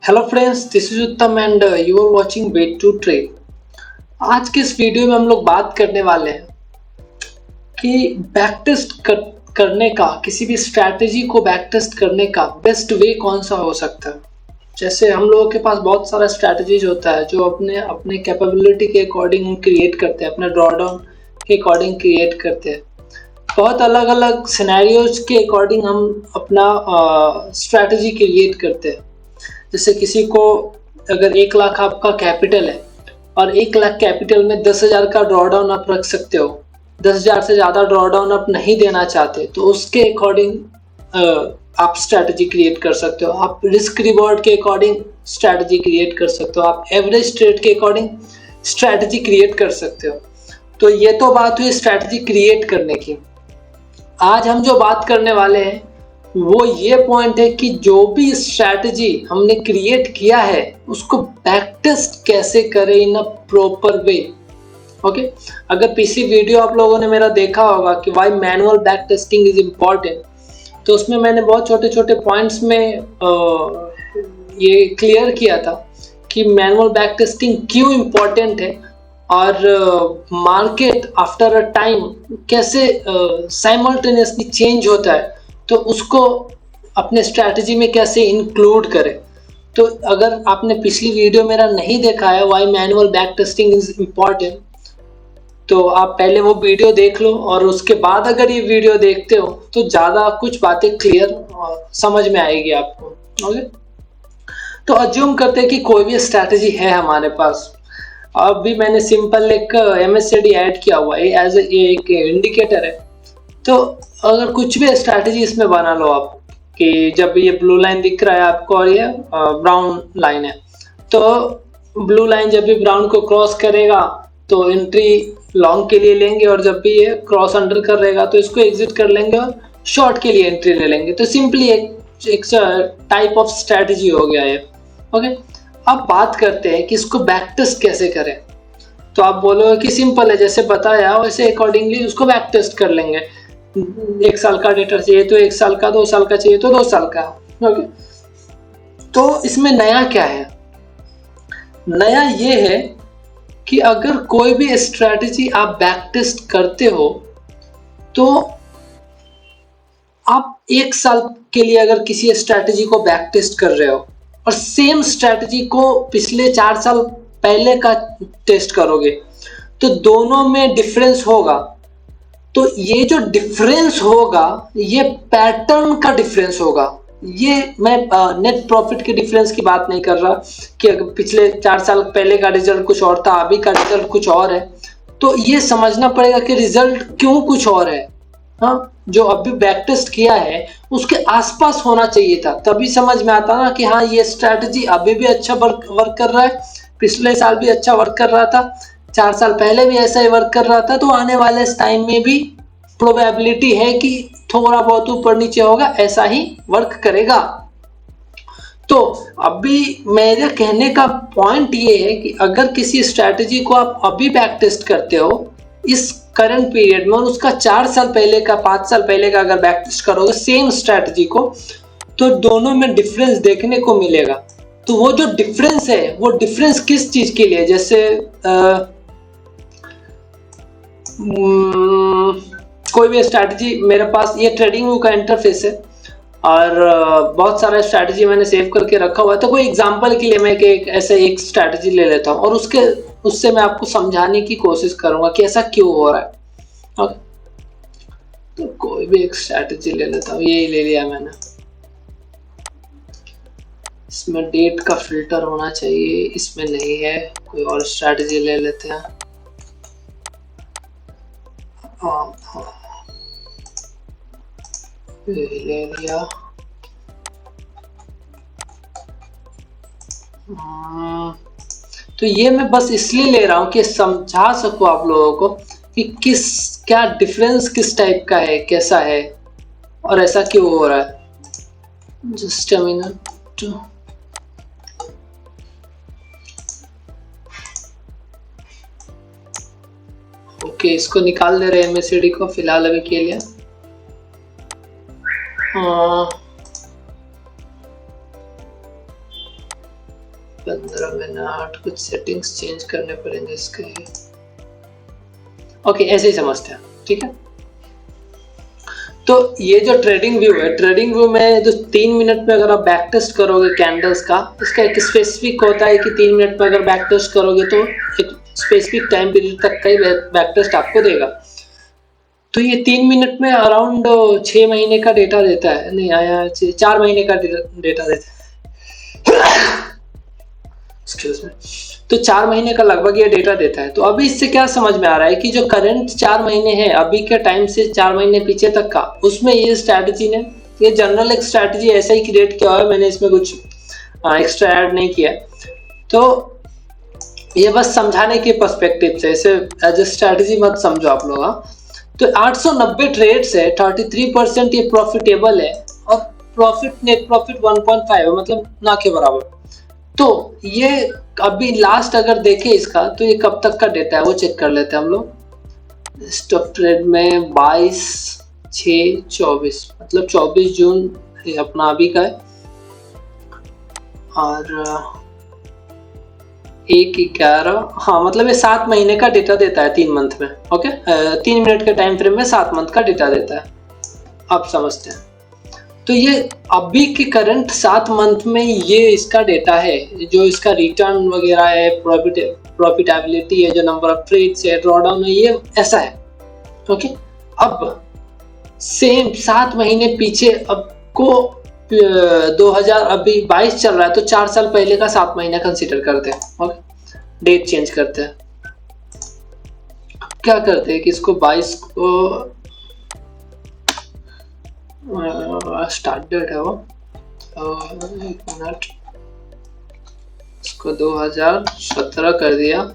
Hello friends, this is Uttam and you are watching wait to trade. आज के इस video में हम लोग बात करने वाले हैं कि बैक टेस्ट करने का, किसी भी स्ट्रैटेजी को बैक टेस्ट करने का बेस्ट वे कौन सा हो सकता है। जैसे हम लोगों के पास बहुत सारा स्ट्रैटेजीज होता है जो अपने अपने कैपेबिलिटी के अकॉर्डिंग हम क्रिएट करते हैं, अपने ड्रॉडाउन के अकॉर्डिंग क्रिएट करते हैं। बहुत अलग अलग सिनेरियोज के अकॉर्डिंग हम अपना स्ट्रैटेजी क्रिएट करते हैं। जैसे किसी को अगर 1 लाख आपका कैपिटल है और 1 लाख कैपिटल में 10,000 का ड्रॉडाउन आप रख सकते हो, 10,000 से ज़्यादा ड्रॉडाउन आप नहीं देना चाहते, तो उसके अकॉर्डिंग आप स्ट्रैटेजी क्रिएट कर सकते हो। आप रिस्क रिवॉर्ड के अकॉर्डिंग स्ट्रैटेजी क्रिएट कर सकते हो, आप एवरेज ट्रेड के अकॉर्डिंग स्ट्रैटेजी क्रिएट कर सकते हो। तो ये तो बात हुई स्ट्रैटेजी क्रिएट करने की। आज हम जो बात करने वाले हैं वो ये पॉइंट है कि जो भी स्ट्रैटेजी हमने क्रिएट किया है उसको बैक टेस्ट कैसे करें इन अ प्रॉपर वे। ओके, अगर पिछली वीडियो आप लोगों ने मेरा देखा होगा कि why manual back testing is important, तो उसमें मैंने बहुत छोटे छोटे पॉइंट्स में ये क्लियर किया था कि मैनुअल बैक टेस्टिंग क्यों इम्पॉर्टेंट है और मार्केट आफ्टर अ टाइम कैसे साइमल्टेनियसली चेंज होता है, तो उसको अपने स्ट्रैटेजी में कैसे इंक्लूड करें। तो अगर आपने पिछली वीडियो मेरा नहीं देखा है why manual back testing is important, तो आप पहले वो वीडियो देख लो और उसके बाद अगर ये वीडियो देखते हो तो ज़्यादा कुछ बातें क्लियर समझ में आएगी आपको। ओके, तो अज्यूम करते हैं कि कोई भी स्ट्रैटेजी है हमारे पास। अभी मैंने सिंपल एक MACD ऐड किया हुआ है एज एक इंडिकेटर है। तो अगर कुछ भी स्ट्रैटेजी इसमें बना लो आप कि जब ये ब्लू लाइन दिख रहा है आपको और ये ब्राउन लाइन है, तो ब्लू लाइन जब भी ब्राउन को क्रॉस करेगा तो एंट्री लॉन्ग के लिए लेंगे, और जब भी ये क्रॉस अंडर करेगा तो इसको एग्जिट कर लेंगे और शॉर्ट के लिए एंट्री ले लेंगे। तो सिंपली एक टाइप ऑफ स्ट्रैटेजी हो गया है। ओके, अब बात करते हैं कि इसको बैक टेस्ट कैसे करें। तो आप बोलोगे कि सिंपल है, जैसे बताया वैसे अकॉर्डिंगली उसको बैक टेस्ट कर लेंगे। 1 साल का डेटा चाहिए तो 1 साल का, 2 साल का चाहिए तो 2 साल का। ओके, तो इसमें नया क्या है? नया ये है कि अगर कोई भी स्ट्रैटेजी आप बैक टेस्ट करते हो तो आप 1 साल के लिए अगर किसी स्ट्रैटेजी को बैक टेस्ट कर रहे हो और सेम स्ट्रैटेजी को पिछले 4 साल पहले का टेस्ट करोगे तो दोनों में डिफरेंस होगा। तो ये जो डिफरेंस होगा ये पैटर्न का डिफरेंस होगा। ये मैं नेट प्रॉफिट के डिफरेंस की बात नहीं कर रहा कि अगर पिछले 4 साल पहले का रिजल्ट कुछ और था, अभी का रिजल्ट कुछ और है। तो ये समझना पड़ेगा कि रिजल्ट क्यों कुछ और है। हाँ, जो अभी बैक टेस्ट किया है उसके आसपास होना चाहिए था, तभी समझ में आता ना कि हाँ ये स्ट्रैटेजी अभी भी अच्छा वर्क कर रहा है, पिछले साल भी अच्छा वर्क कर रहा था, 4 साल पहले भी ऐसा ही वर्क कर रहा था, तो आने वाले टाइम में भी प्रोबेबिलिटी है कि थोड़ा बहुत ऊपर नीचे होगा, ऐसा ही वर्क करेगा। तो अभी मेरे कहने का पॉइंट ये है कि अगर किसी स्ट्रैटेजी को आप अभी बैक टेस्ट करते हो इस करंट पीरियड में और उसका 4 साल पहले का, 5 साल पहले का अगर बैक टेस्ट करोगे सेम स्ट्रैटेजी को, तो दोनों में डिफरेंस देखने को मिलेगा। तो वो जो डिफरेंस है वो डिफरेंस किस चीज के लिए, जैसे कोई भी स्ट्रैटेजी मेरे पास, ये ट्रेडिंग व्यू का इंटरफेस है और बहुत सारा स्ट्रैटेजी मैंने सेव करके रखा हुआ है। तो कोई एग्जांपल के लिए मैं ऐसे एक स्ट्रैटेजी ले लेता हूँ और उससे मैं आपको समझाने की कोशिश करूंगा कि ऐसा क्यों हो रहा है। ओके, तो कोई भी एक स्ट्रैटेजी ले लेता हूँ, यही ले लिया मैंने। इसमें डेट का फिल्टर होना चाहिए, इसमें नहीं है, कोई और स्ट्रैटेजी ले लेते हैं। ले लिया। तो ये मैं बस इसलिए ले रहा हूँ कि समझा सकूं आप लोगों को कि क्या डिफरेंस किस टाइप का है, कैसा है और ऐसा क्यों हो रहा है। Just a minute. ओके, इसको निकाल दे रहे हैं MACD को फिलहाल अभी के लिए। नॉट, कुछ सेटिंग्स चेंज करने पड़ेंगे इसके। ओके, ऐसे ही समझते हैं, ठीक है। तो ये जो ट्रेडिंग व्यू है, ट्रेडिंग व्यू में जो 3 मिनट में अगर आप बैक टेस्ट करोगे कैंडल्स का, इसका एक स्पेसिफिक होता है कि 3 मिनट में अगर बैक टेस्ट करोगे तो एक स्पेसिफिक टाइम पीरियड तक का ही बैक टेस्ट आपको देगा। तो ये 3 मिनट में अराउंड 6 महीने का डेटा देता है, नहीं आया 4 महीने का डेटा देता है। Excuse me. तो 4 महीने का लगभग ये डेटा देता है। तो अभी इससे क्या समझ में आ रहा है कि जो करंट 4 महीने है अभी के टाइम से 4 महीने पीछे तक का, उसमें ये स्ट्रैटेजी ने, ये जनरल एक स्ट्रैटेजी ऐसा ही क्रिएट किया है, मैंने इसमें कुछ एक्स्ट्रा ऐड नहीं किया। तो ये बस समझाने के पर्सपेक्टिव से, इसे एज ए स्ट्रैटेजी मत समझो आप लोग। तो 890 ट्रेड्स है, 33% ये प्रॉफिटेबल है और प्रॉफिट नेट प्रॉफिट 1.5 है, मतलब ना के बराबर। तो ये अभी लास्ट अगर देखें इसका, तो ये कब तक का डेटा है वो चेक कर लेते हैं हम लोग। स्टॉप ट्रेड में 22/6/24, मतलब 24 जून अपना अभी का है, और 1/11, हाँ मतलब ये 7 महीने का डेटा देता है 3 मंथ में। ओके, 3 मिनट के टाइम फ्रेम में 7 मंथ का डेटा देता है, आप समझते हैं। तो ये अभी के करंट 7 मंथ में ये इसका डेटा है, जो इसका रिटर्न वगैरह है, प्रॉफिटेबिलिटी है, जो नंबर ऑफ ट्रेड्स है, ड्रॉडाउन है, ये ऐसा है। ओके, अब सेम 7 महीने पीछे, अब को 2000 अभी 22 चल रहा है, तो 4 साल पहले का 7 महीना कंसीडर करते हैं। ओके, डेट चेंज करते हैं। क्या करते हैं कि इसको 22 को स्टार्ट डेट है वो, एक मिनट, इसको 2017 कर दिया,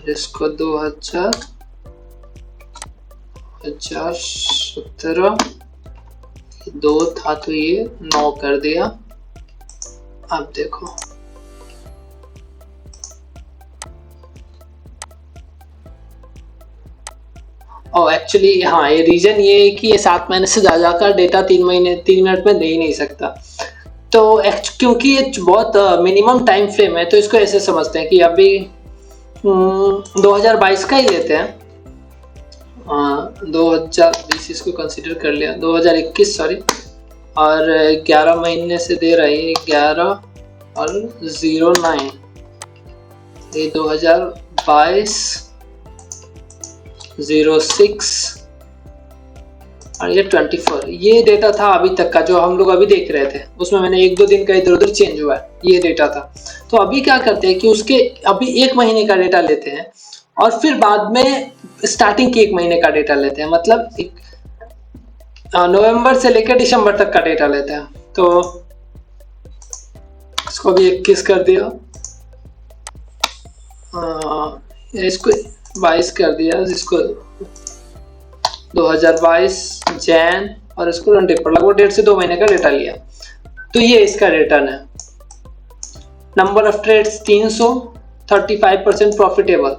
इसको 2017, 2 था तो ये 9 कर दिया। अब देखो एक्चुअली हाँ, ये रीजन ये है कि ये 7 महीने से ज्यादा का डेटा 3 मिनट में दे ही नहीं सकता। तो क्योंकि ये बहुत मिनिमम टाइम फ्रेम है, तो इसको ऐसे समझते हैं कि अभी 2022 का ही लेते हैं, 2020 इसको कंसिडर कर लिया, 2021 सॉरी, और 11 महीने से दे रहा है 11 और 09, ये 2022 06 और ये 24, ये डेटा था अभी तक का जो हम लोग अभी देख रहे थे। उसमें मैंने 1-2 दिन का इधर उधर चेंज हुआ है, ये डेटा था। तो अभी क्या करते हैं कि उसके अभी 1 महीने का डेटा लेते हैं और फिर बाद में स्टार्टिंग के 1 महीने का डेटा लेते हैं, मतलब नवंबर से लेकर दिसंबर तक का डेटा लेते हैं। तो इसको भी 21 कर दिया, इसको 22 कर दिया, इसको 2022 जैन, और इसको रन डेट पर लगभग 1.5 से 2 महीने का डेटा लिया। तो ये इसका रिटर्न है। Number of trades 300, 35% profitable,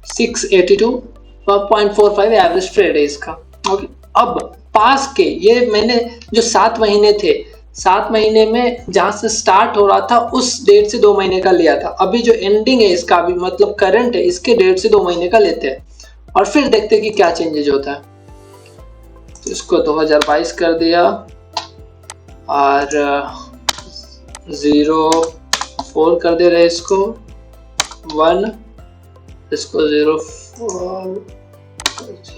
682.45 average trade है इसका। ओके, अब पास के ये मैंने जो 7 महीने थे, 7 महीने में जहां से स्टार्ट हो रहा था उस डेट से 2 महीने का लिया था। अभी जो एंडिंग है इसका, अभी मतलब करंट है, इसके डेट से 2 महीने का लेते हैं और फिर देखते हैं कि क्या चेंजेज होता है। तो इसको 2022 कर दिया और 04 कर दे रहे, इसको 1, इसको 04,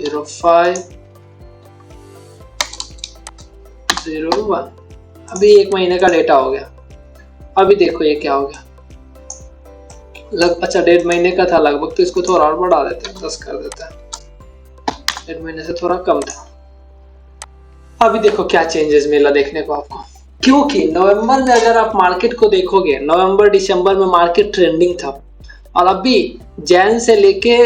05, 01। अभी 1 महीने का डेटा हो गया। अभी देखो ये क्या हो गया, अच्छा 1.5 महीने का था लगभग, तो इसको थोड़ा और बढ़ा देते हैं, 10 कर देते हैं, 1.5 महीने से थोड़ा कम था। अभी देखो क्या चेंजेस मिला देखने को आपको, क्योंकि नवंबर में अगर आप मार्केट को देखोगे, नवंबर दिसंबर में मार्केट ट्रेंडिंग था, और अभी जैन से लेके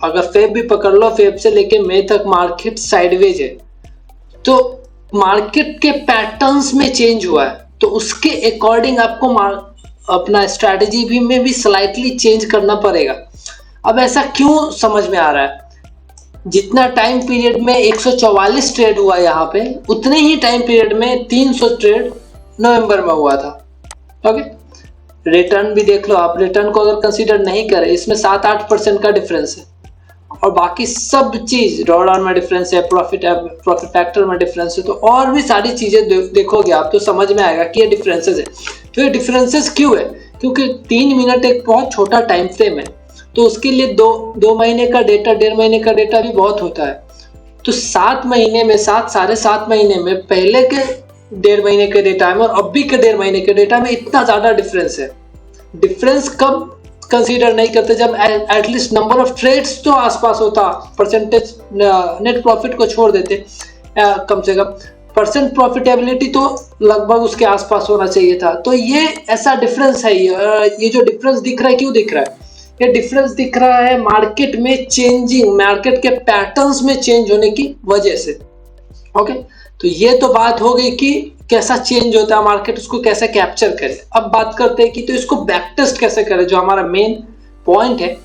अगर फेब भी पकड़ लो, फेब से लेके मई तक मार्केट साइडवेज है। तो मार्केट के पैटर्न्स में चेंज हुआ है, तो उसके अकॉर्डिंग आपको अपना स्ट्रैटेजी भी में भी स्लाइटली चेंज करना पड़ेगा। अब ऐसा क्यों समझ में आ रहा है, जितना टाइम पीरियड में 144 ट्रेड हुआ यहाँ पे, उतने ही टाइम पीरियड में 300 ट्रेड नवंबर में हुआ था। ओके, रिटर्न भी देख लो आप, रिटर्न को अगर कंसीडर नहीं करें, इसमें 7-8% का डिफरेंस है, और बाकी सब चीज ड्रॉडाउन में डिफरेंस है, प्रॉफिट फैक्टर में डिफरेंस है, तो और भी सारी चीजें देखोगे आप तो समझ में आएगा कि ये डिफरेंसेस है। तो ये डिफरेंसेस क्यों है? क्योंकि 3 मिनट एक बहुत छोटा टाइम फ्रेम है, तो उसके लिए दो महीने का डेटा, 1.5 महीने का डेटा भी बहुत होता है। तो 7 महीने में, 7-7.5 महीने में पहले के 1.5 महीने के डेटा में और अभी के 1.5 महीने के डेटा में इतना ज्यादा डिफरेंस है। डिफरेंस कब कंसीडर नहीं करते? जब एटलीस्ट नंबर ऑफ ट्रेड्स तो आसपास होता, परसेंटेज नेट प्रॉफिट को छोड़ देते, कम से कम परसेंट प्रॉफिटेबिलिटी तो लगभग उसके आसपास होना चाहिए था। तो ये ऐसा डिफरेंस है। ये जो डिफरेंस दिख रहा है, क्यों दिख रहा है? ये डिफरेंस दिख रहा है मार्केट में चेंजिंग, मार्केट के पैटर्न्स में चेंज होने की वजह से। ओके, तो ये तो बात हो गई कि कैसा चेंज होता है मार्केट, उसको कैसे कैप्चर करे। अब बात करते हैं कि तो इसको बैक टेस्ट कैसे करें, जो हमारा मेन पॉइंट है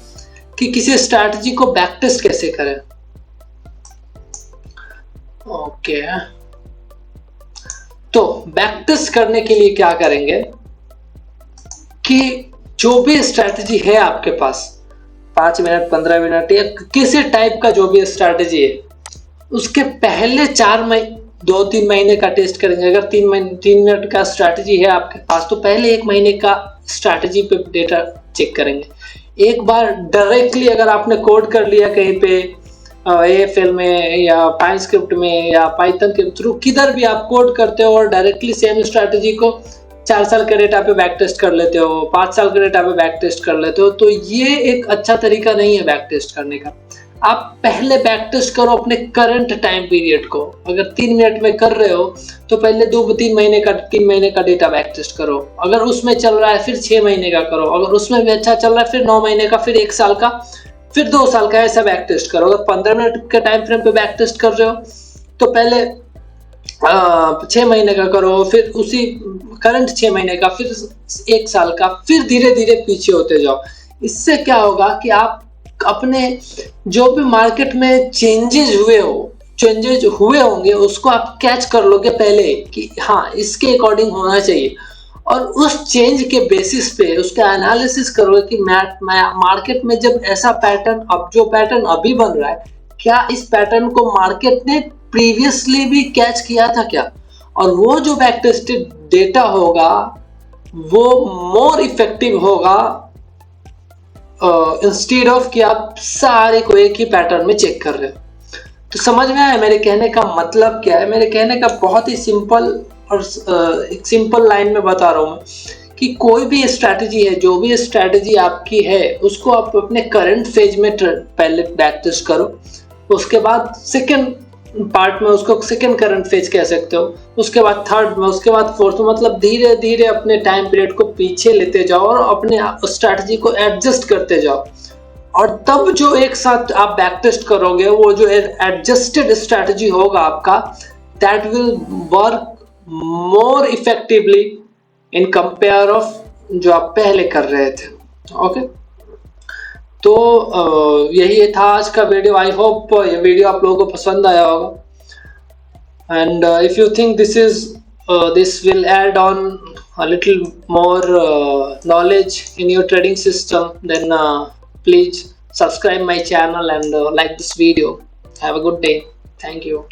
कि किसी स्ट्रैटेजी को बैक टेस्ट कैसे करें। ओके, तो बैक टेस्ट करने के लिए क्या करेंगे कि जो भी स्ट्रैटेजी है आपके पास, 5 मिनट 15 मिनट या किसी टाइप का जो भी स्ट्रैटेजी है, उसके पहले 2-3 महीने का टेस्ट करेंगे। अगर 3 मिनट का स्ट्रैटेजी है आपके पास, तो पहले 1 महीने का स्ट्रैटेजी पे डेटा चेक करेंगे। एक बार डायरेक्टली अगर आपने कोड कर लिया कहीं पे AFL में या पाइस्क्रिप्ट में या पाइथन के थ्रू, किधर भी आप कोड करते हो और डायरेक्टली सेम स्ट्रैटेजी को 4 साल के डेटा पे बैक टेस्ट कर लेते हो, 5 साल के डेटा पे बैक टेस्ट कर लेते हो, तो ये एक अच्छा तरीका नहीं है बैक टेस्ट करने का। आप पहले बैक टेस्ट करो अपने करंट टाइम पीरियड को। अगर 3 मिनट में कर रहे हो तो पहले 3 महीने का डेटा बैक टेस्ट करो। अगर उसमें चल रहा है फिर 6 महीने का करो। अगर उसमें भी अच्छा चल रहा है फिर 9 महीने का, फिर 1 साल का, फिर 2 साल का, ऐसा बैक टेस्ट करो। अगर 15 मिनट के टाइम फ्रेम पे बैक टेस्ट कर रहे हो तो पहले 6 महीने का करो, फिर उसी करंट 6 महीने का, फिर 1 साल का, फिर धीरे धीरे पीछे होते जाओ। इससे क्या होगा कि आप अपने जो भी मार्केट में चेंजेस हुए होंगे उसको आप कैच कर लोगे पहले कि हाँ इसके अकॉर्डिंग होना चाहिए, और उस चेंज के बेसिस पे उसका एनालिसिस करोगे कि मार्केट में जब ऐसा पैटर्न, अब जो पैटर्न अभी बन रहा है, क्या इस पैटर्न को मार्केट ने प्रीवियसली भी कैच किया था क्या? और वो जो बैक टेस्टेड डेटा होगा वो मोर इफेक्टिव होगा इंस्टेड ऑफ कि आप सारे को एक ही पैटर्न में चेक कर रहे हो। तो समझ में आया मेरे कहने का मतलब क्या है? मेरे कहने का बहुत ही सिंपल और एक सिंपल लाइन में बता रहा हूँ कि कोई भी स्ट्रैटेजी है, जो भी स्ट्रैटेजी आपकी है, उसको आप अपने करंट फेज में पहले बैक टेस्ट करो। उसके बाद सेकंड पार्ट में उसको सेकंड करंट फेज कह सकते हो, उसके बाद थर्ड में, उसके बाद फोर्थ में, मतलब धीरे धीरे अपने टाइम पीरियड को पीछे लेते जाओ और अपने स्ट्रैटेजी को एडजस्ट करते जाओ। और तब जो एक साथ आप बैक टेस्ट करोगे, वो जो एडजस्टेड स्ट्रैटेजी होगा आपका, that will work more effectively in compare of जो आप पहले कर रहे थे। ओके, तो यही था आज का वीडियो। आई होप ये वीडियो आप लोगों को पसंद आया होगा। And if you think this will add on a little more knowledge in your trading system, then please subscribe my channel and like this video. Have a good day. Thank you.